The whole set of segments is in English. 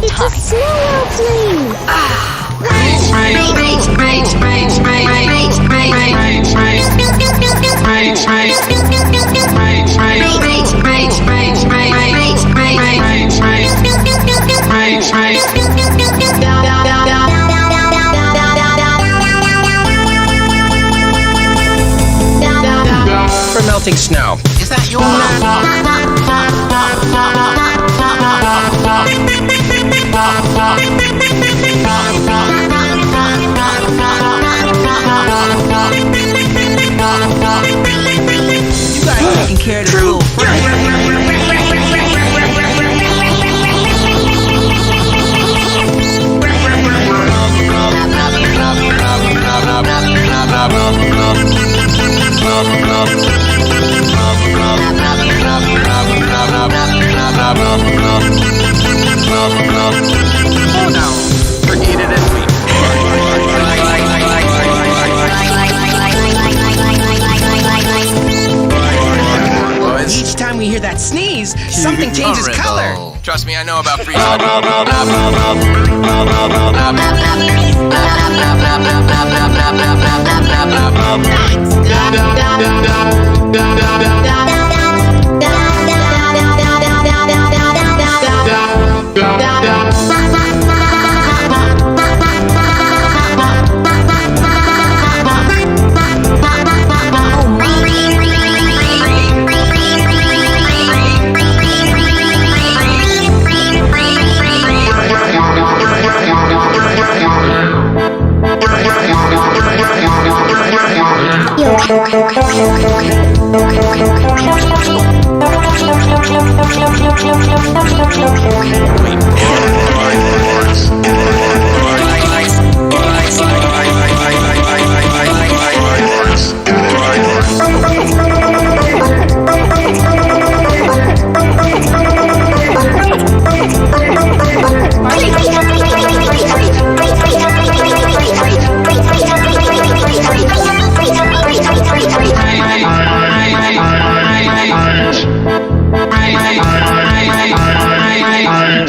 It's a snow airplane! For melting snow. Is that yours? You guys are taking care of the little friend. Oh no, forget it and we. Each time we hear that sneeze, something changes color. Trust me, I know about freezing.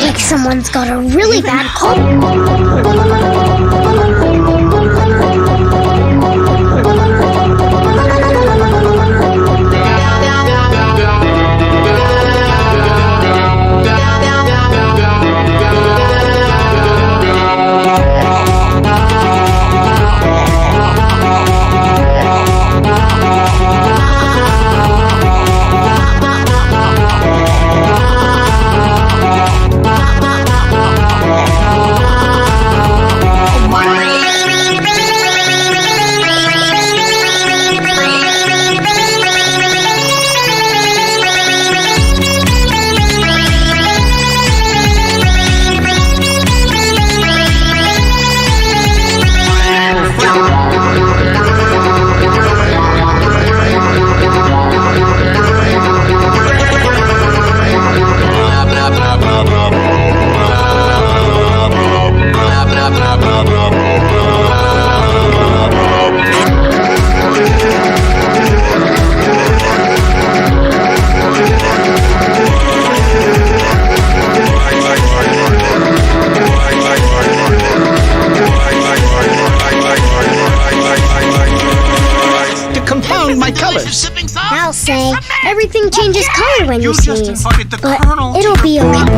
Like someone's got a really bad cold. I'll say everything changes color when you sneeze, but it'll be okay.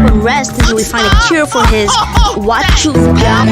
When rest until we find a cure for his what tooth gum.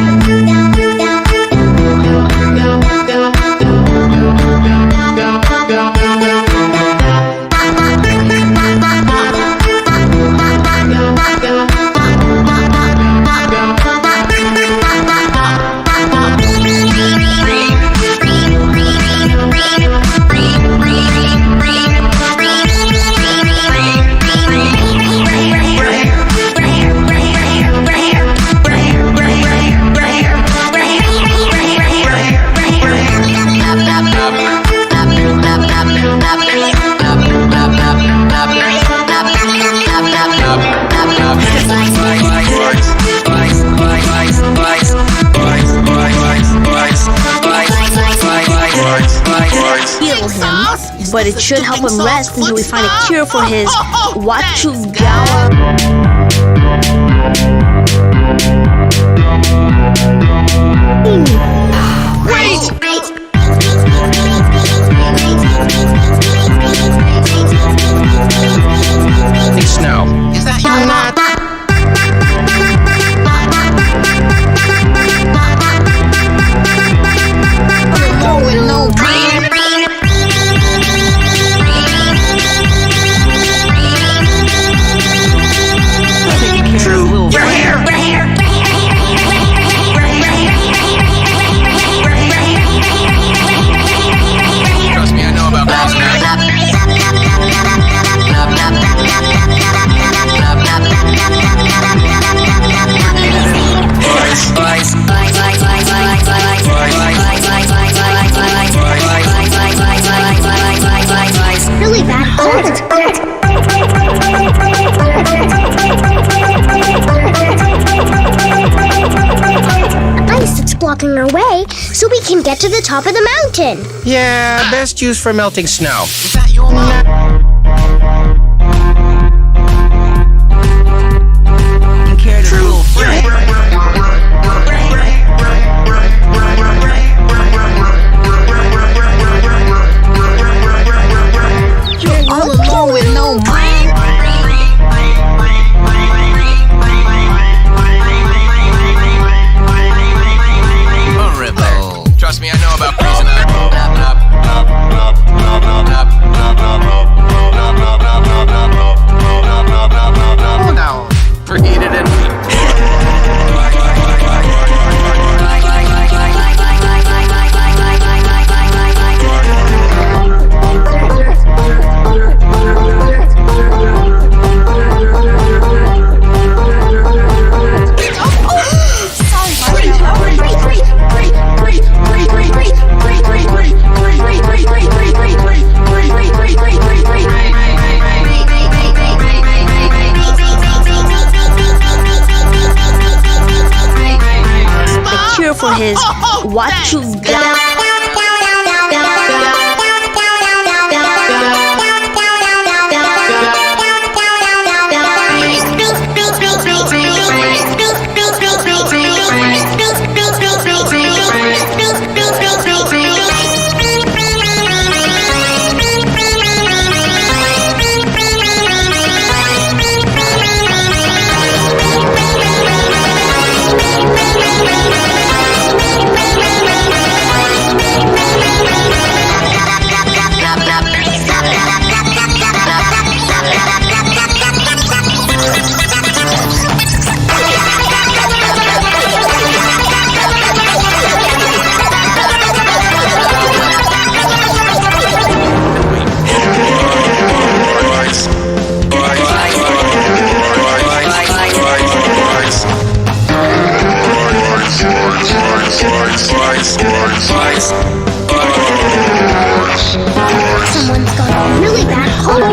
but it should help him rest until we find a cure for his Wachugawa. Wait! Hey, Snow, is that your nut? True. You're here! Trust me, I know about Really bad cold. Ice that's blocking our way, so we can get to the top of the mountain. Yeah, best used for melting snow. Is that your mom? You care to rule free. You're all alone with no mind. Horrible. Trust me, I know about freezing up. Oh no. Preheated it. The cure for his Wachugawa. Someone's got a really bad cold.